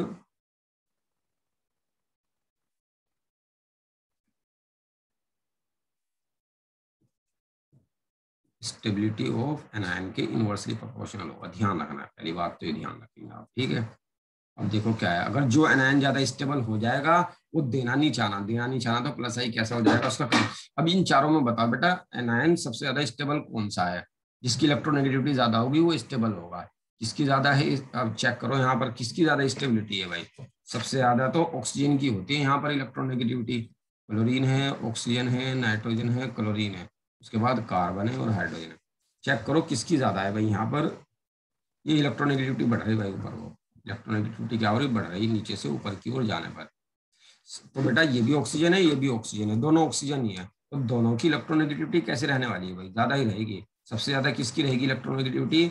stability of anion के इनवर्सली प्रोपोर्शनल होगा, ध्यान रखना है, पहली बात तो ये ध्यान रखेंगे आप, ठीक है। अब देखो क्या है, अगर जो एनायन ज्यादा स्टेबल हो जाएगा वो देना नहीं चाहना तो प्लस आई कैसा हो जाएगा उसका कम। अब इन चारों में बताओ बेटा, एनायन सबसे ज्यादा स्टेबल कौन सा है, जिसकी इलेक्ट्रोनेगेटिविटी ज्यादा होगी वो स्टेबल होगा, किसकी ज्यादा है, अब चेक करो यहाँ पर किसकी ज्यादा स्टेबिलिटी है भाई, सबसे ज्यादा तो ऑक्सीजन की होती है यहाँ पर इलेक्ट्रोनेगेटिविटी, क्लोरीन है, ऑक्सीजन है, नाइट्रोजन है, क्लोरीन है, उसके बाद कार्बन है और हाइड्रोजन है। चेक करो किसकी ज्यादा है भाई, यहाँ पर ये इलेक्ट्रोनेगेटिविटी बढ़ रही है भाई, ऊपर वो इलेक्ट्रोनेगेटिविटी क्या हो रही, बढ़ रही है नीचे से ऊपर की ओर जाने पर। तो बेटा ये भी ऑक्सीजन है, ये भी ऑक्सीजन है, दोनों ऑक्सीजन ही है, तो दोनों की इलेक्ट्रोनेगेटिविटी कैसे रहने वाली है भाई, ज्यादा ही रहेगी। सबसे ज्यादा किसकी रहेगी इलेक्ट्रोनेगेटिविटी,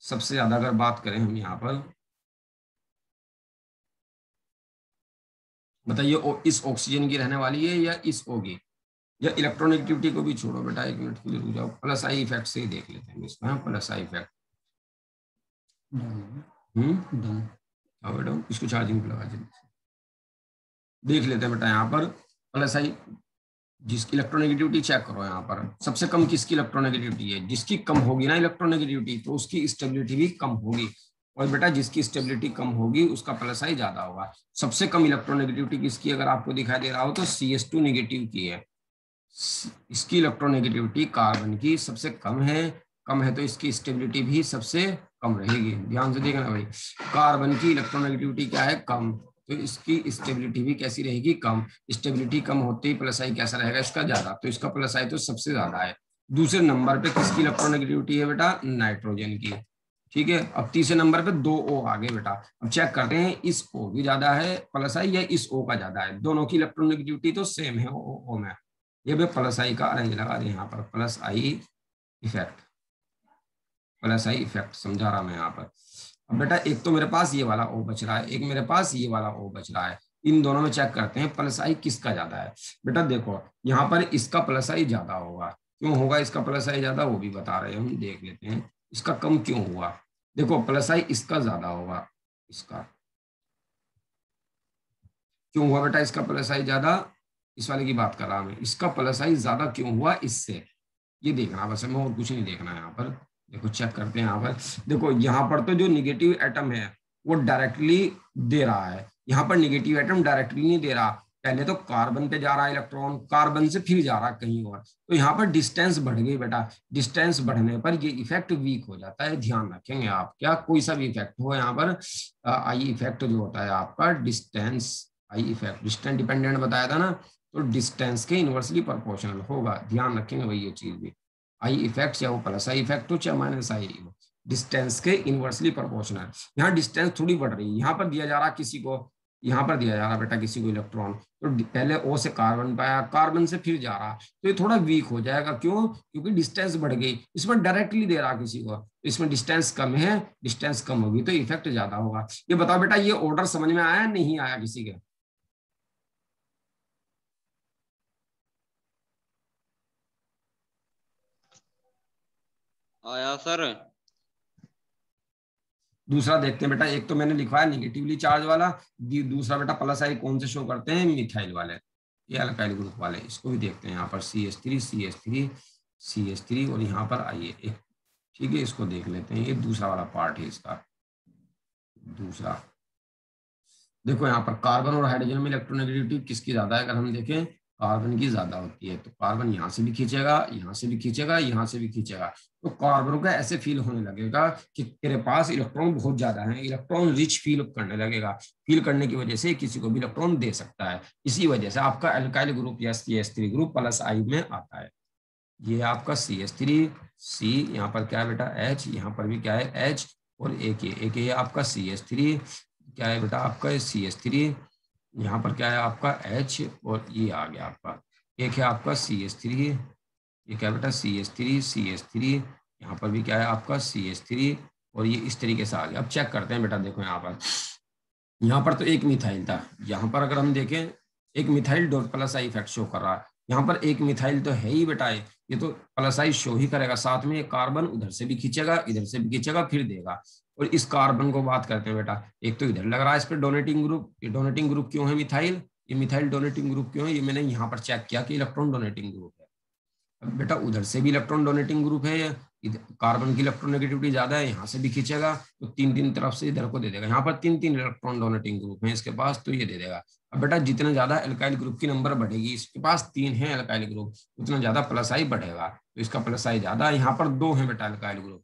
सबसे ज्यादा अगर बात करें हम यहाँ पर, बताइए इस ऑक्सीजन की रहने वाली है या इस O की, या इलेक्ट्रोनेगेटिविटी को भी छोड़ो बेटा, एक मिनट के लिए रुक जाओ, प्लस आई इफेक्ट से ही देख लेते हैं इसमें, प्लस आई इफेक्ट बेटा इसको चार्जिंग पे लगा देख लेते हैं बेटा, यहाँ पर प्लस आई जिसकी इलेक्ट्रोनेगेटिविटी चेक करो, यहाँ पर सबसे कम किसकी इलेक्ट्रोनेगेटिविटी है, जिसकी कम होगी ना इलेक्ट्रोनेगेटिविटी तो उसकी स्टेबिलिटी भी कम होगी, और बेटा जिसकी स्टेबिलिटी कम होगी उसका प्लस आई ज्यादा होगा। सबसे कम इलेक्ट्रोनेगेटिविटी किसकी अगर आपको दिखाई दे रहा हो तो CH2 नेगेटिव की है, इसकी इलेक्ट्रोनेगेटिविटी कार्बन की सबसे कम है तो इसकी स्टेबिलिटी भी सबसे कम रहेगी, ध्यान से देखना भाई, कार्बन की इलेक्ट्रोनेगेटिविटी क्या है, कम, तो इसकी स्टेबिलिटी भी कैसी रहेगी, कम, स्टेबिलिटी कम होते ही प्लस आई कैसा रहेगा इसका ज्यादा, तो इसका प्लस आई तो सबसे ज्यादा है। दूसरे नंबर पे किसकी इलेक्ट्रोनेगेटिविटी है बेटा, नाइट्रोजन की, ठीक है। अब तीसरे नंबर पे 2 O आगे बेटा, अब चेक करते हैं इस O की ज्यादा है प्लस आई या इस O का ज्यादा है, दोनों की इलेक्ट्रोनेगेटिविटी तो सेम है O में, ये भी प्लस आई का अरेंज लगा दें यहाँ पर, plus I effect, plus I effect समझा रहा मैं यहाँ पर। अब बेटा एक तो मेरे पास ये वाला O बच रहा है, एक मेरे पास ये वाला O बच रहा है, इन दोनों में चेक करते हैं प्लस आई किसका ज्यादा है। बेटा देखो यहाँ पर इसका प्लस आई ज्यादा होगा, क्यों होगा इसका प्लस आई ज्यादा, वो भी बता रहे हैं हम, देख लेते हैं इसका कम क्यों हुआ। देखो प्लस आई इसका ज्यादा होगा, इसका क्यों हुआ बेटा, इसका प्लस आई ज्यादा, इस वाले की बात कर रहा मैं, इसका प्लस आई ज्यादा क्यों हुआ इससे, ये देखना बस हमें, और कुछ नहीं देखना यहाँ पर। देखो चेक करते हैं यहाँ पर, देखो यहाँ पर तो जो निगेटिव एटम है वो डायरेक्टली दे रहा है, यहाँ पर निगेटिव एटम डायरेक्टली नहीं दे रहा, पहले तो कार्बन पे जा रहा है इलेक्ट्रॉन, कार्बन से फिर जा रहा कहीं और, तो यहाँ पर डिस्टेंस बढ़ गई बेटा, डिस्टेंस बढ़ने पर ये इफेक्ट वीक हो जाता है, ध्यान रखेंगे आप, क्या कोई सा भी इफेक्ट हो यहाँ पर, आई इफेक्ट जो होता है आपका distance, I effect distance dependent बताया था ना, तो डिस्टेंस के इनवर्सली प्रोपोर्शनल होगा, ध्यान रखेंगे भाई ये चीज भी, आई इफेक्ट चाहे वो प्लस आई इफेक्ट हो चाहे माइनस आई हो, डिस्टेंस के इनवर्सली प्रोपोर्शनल। यहाँ डिस्टेंस थोड़ी बढ़ रही है, यहाँ पर दिया जा रहा किसी को, यहाँ पर दिया जा रहा बेटा किसी को इलेक्ट्रॉन, तो पहले O से कार्बन पाया, कार्बन से फिर जा रहा, तो ये थोड़ा वीक हो जाएगा, क्यों, क्योंकि डिस्टेंस बढ़ गई, इसमें डायरेक्टली दे रहा किसी को, इसमें डिस्टेंस कम है, डिस्टेंस कम होगी तो इफेक्ट ज्यादा होगा। ये बताओ बेटा ये ऑर्डर समझ में आया नहीं आया किसी के, आया सर। दूसरा देखते हैं बेटा, एक तो मैंने लिखवाया निगेटिवली चार्ज वाला, दूसरा बेटा प्लस आई कौन से शो करते हैं, मिथाइल वाले, ये अल्काइल ग्रुप वाले, इसको भी देखते हैं यहाँ पर CH3 CH3 CH3 और यहाँ पर आइए एक, ठीक है, इसको देख लेते हैं, ये दूसरा वाला पार्ट है इसका। दूसरा देखो यहाँ पर कार्बन और हाइड्रोजन में इलेक्ट्रोनेगेटिविटी किसकी ज्यादा है, अगर हम देखें कार्बन की ज्यादा होती है, तो कार्बन यहाँ से भी खींचेगा, यहाँ से भी खींचेगा, यहाँ से भी खींचेगा, तो कार्बन का ऐसे फील होने लगेगा कि तेरे पास इलेक्ट्रॉन बहुत ज्यादा है, इलेक्ट्रॉन रिच फील करने लगेगा। फील करने की वजह से किसी को भी इलेक्ट्रॉन दे सकता है। इसी वजह से आपका एल्काइल ग्रुप या CH3 ग्रुप प्लस आई में आता है। ये आपका CH3, C यहाँ पर क्या है बेटा H, यहाँ पर भी क्या है H, और एक ये आपका CH3 क्या है बेटा आपका CH3, यहाँ पर क्या है आपका H, और ये आ गया आपका एक है आपका CH3, ये क्या है बेटा CH3, यहाँ पर भी क्या है आपका CH3, और ये इस तरीके से आ गया। अब चेक करते हैं बेटा, देखो यहाँ पर तो एक मिथाइल था, यहाँ पर अगर हम देखें एक methyl dot plus I effect show कर रहा है, यहाँ पर एक मिथाइल तो है ही बेटा, ये तो प्लस आई शो ही करेगा, साथ में कार्बन उधर से भी खींचेगा, इधर से भी खींचेगा, फिर देगा। और इस कार्बन को बात करते हैं बेटा, एक तो इधर लग रहा है इस पर डोनेटिंग ग्रुप, ये डोनेटिंग ग्रुप क्यों है मिथाइल, ये मिथाइल डोनेटिंग ग्रुप क्यों है, ये मैंने यहाँ पर चेक किया कि इलेक्ट्रॉन डोनेटिंग ग्रुप है। अब बेटा उधर से भी इलेक्ट्रॉन डोनेटिंग ग्रुप है, कार्बन की इलेक्ट्रोनेगेटिविटी ज्यादा है, यहाँ से भी खींचेगा, तो तीन तरफ से इधर को दे देगा। यहाँ पर तीन इलेक्ट्रॉन डोनेटिंग ग्रुप है इसके पास, तो ये दे देगा। अब बेटा जितना ज्यादा एल्काइल ग्रुप की नंबर बढ़ेगी, इसके पास 3 है एल्काइल ग्रुप, उतना ज्यादा प्लस आई बढ़ेगा, तो इसका प्लस आई ज्यादा। यहाँ पर 2 है बेटा एल्काइल ग्रुप,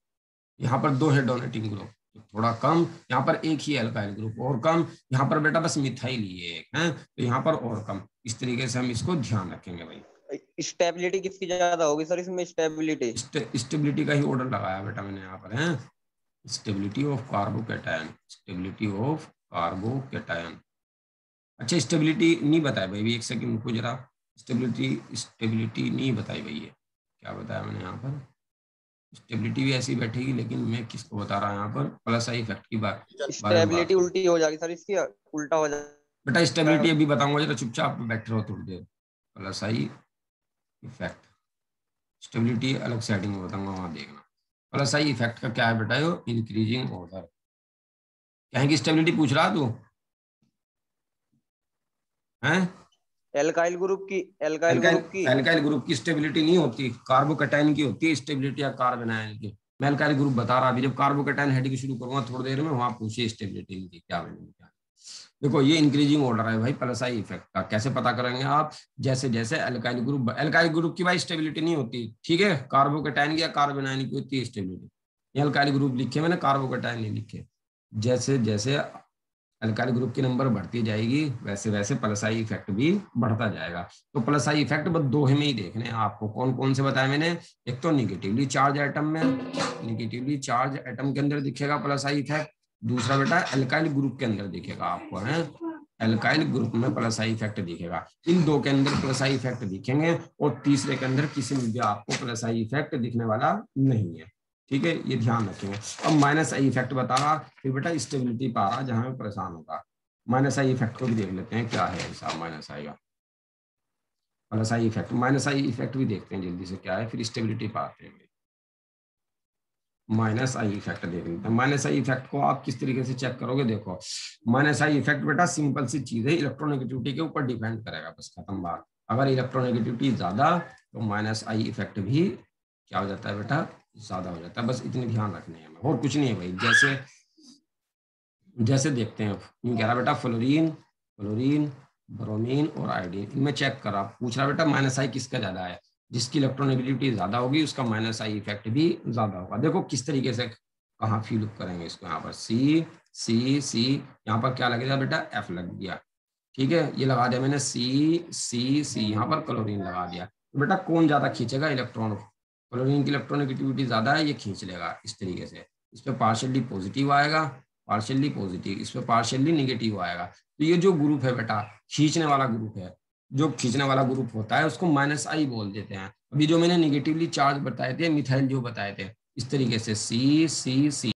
यहाँ पर 2 है डोनेटिंग ग्रुप, तो थोड़ा कम, यहाँ पर एक ही एल्काइल ग्रुप और कम, यहाँ पर बेटा बस मिथाइल ही एक है, तो यहाँ पर और कम। इस तरीके से हम इसको ध्यान रखेंगे भाई। स्टेबिलिटी किसकी ज्यादा होगी सर इसमें, स्टेबिलिटी का ही ऑर्डर लगाया बेटा मैंने यहाँ पर है, stability of carbocation, stability of carbocation. अच्छा स्टेबिलिटी नहीं बताया भाई, एक सेकंड रुको जरा, स्टेबिलिटी नहीं बताई भाई, ये क्या बताया मैंने यहाँ पर, स्टेबिलिटी भी ऐसी बैठेगी, लेकिन मैं किसको बता रहा हूँ यहाँ पर, प्लस आई इफेक्ट की बात। स्टेबिलिटी उल्टी हो जाएगी सर इसकी, उल्टा हो जाएगा बेटा स्टेबिलिटी अभी बताऊंगा, जरा चुपचाप बैठे रहो थोड़ी देर। प्लस आई इफेक्ट, स्टेबिलिटी अलग सेटिंग में बताऊंगा, वहां देखना। प्लस आई इफेक्ट का क्या है बेटा, यो इंक्रीजिंग ऑर्डर, क्या है कि स्टेबिलिटी पूछ रहा तू हैं? एल्काइल ग्रुप की स्टेबिलिटी नहीं होती, कार्बोकैटायन की होती है स्टेबिलिटी, या कार्बोनाइन की। मैं एल्काइल ग्रुप बता रहा, अभी जब कार्बोकैटायन हेडिंग शुरू करूंगा थोड़ी देर में, वहां पूछिए स्टेबिलिटी की क्या बनेगी क्या। देखो ये इंक्रीजिंग ऑर्डर है भाई प्लस आई इफेक्ट का, कैसे पता करेंगे आप, जैसे जैसे एल्काइल ग्रुप की भाई स्टेबिलिटी नहीं होती, ठीक है, कार्बोकैटायन की या कार्बोनाइन की होती है स्टेबिलिटी। एल्काइल ग्रुप लिखे मैंने, कार्बोकैटायन नहीं लिखे। जैसे जैसे एल्काइल ग्रुप की नंबर बढ़ती जाएगी, वैसे वैसे प्लस आई इफेक्ट भी बढ़ता जाएगा। तो प्लस आई इफेक्ट बस 2 में ही देखने हैं आपको, कौन कौन से बताए मैंने, एक तो निगेटिवली चार्ज एटम में, निगेटिवली चार्ज एटम के अंदर दिखेगा प्लस आई इफेक्ट, दूसरा बेटा एल्काइल ग्रुप के अंदर दिखेगा आपको, है एल्काइल ग्रुप में प्लस आई इफेक्ट दिखेगा। इन 2 के अंदर प्लस आई इफेक्ट दिखेंगे, और तीसरे के अंदर किसी में भी आपको प्लस आई इफेक्ट दिखने वाला नहीं है, ठीक है, ये ध्यान रखेंगे। अब माइनस आई इफेक्ट बता रहा, फिर बेटा स्टेबिलिटी पा रहा, जहां में परेशान होगा। माइनस आई इफेक्ट को भी देख लेते हैं क्या है हिसाब, माइनस आई का plus I effect, minus I effect भी देखते हैं जल्दी से क्या है, फिर स्टेबिलिटी पाते हैं। माइनस आई इफेक्ट देख लेते हैं। माइनस आई इफेक्ट को आप किस तरीके से चेक करोगे, देखो माइनस आई इफेक्ट बेटा सिंपल सी चीज है, इलेक्ट्रोनेगेटिविटी के ऊपर डिपेंड करेगा, बस खत्म बात। अगर इलेक्ट्रोनेगेटिविटी ज्यादा तो माइनस आई इफेक्ट भी क्या हो जाता है बेटा, ज्यादा हो जाता है, बस इतनी ध्यान रखनी है, और कुछ नहीं है भाई। जैसे जैसे देखते हैं, कह रहा बेटा फ्लोरीन, ब्रोमीन और आयोडीन, इनमें चेक करा, पूछ रहा बेटा माइनस आई किसका ज्यादा है, जिसकी इलेक्ट्रोनेगेटिविटी ज्यादा होगी उसका माइनस आई इफेक्ट भी ज्यादा होगा। देखो किस तरीके से कहाँ फील करेंगे इसको, यहाँ पर सी सी सी, यहाँ पर क्या लगेगा बेटा एफ लग गया, ठीक है, ये लगा दिया मैंने सी सी सी, यहाँ पर क्लोरीन लगा दिया। तो बेटा कौन ज्यादा खींचेगा इलेक्ट्रॉन, क्लोरीन की इलेक्ट्रोनेगेटिविटी ज्यादा है, ये खींच लेगा इस तरीके से, इस पे पार्शियली पॉजिटिव आएगा, पार्शियली पॉजिटिव, इस पे पार्शियली नेगेटिव आएगा। तो ये जो ग्रुप है बेटा खींचने वाला ग्रुप है, जो खींचने वाला ग्रुप होता है उसको माइनस आई बोल देते हैं। अभी जो मैंने नेगेटिवली चार्ज बताए थे मिथाइल जो बताए थे, इस तरीके से सी सी सी,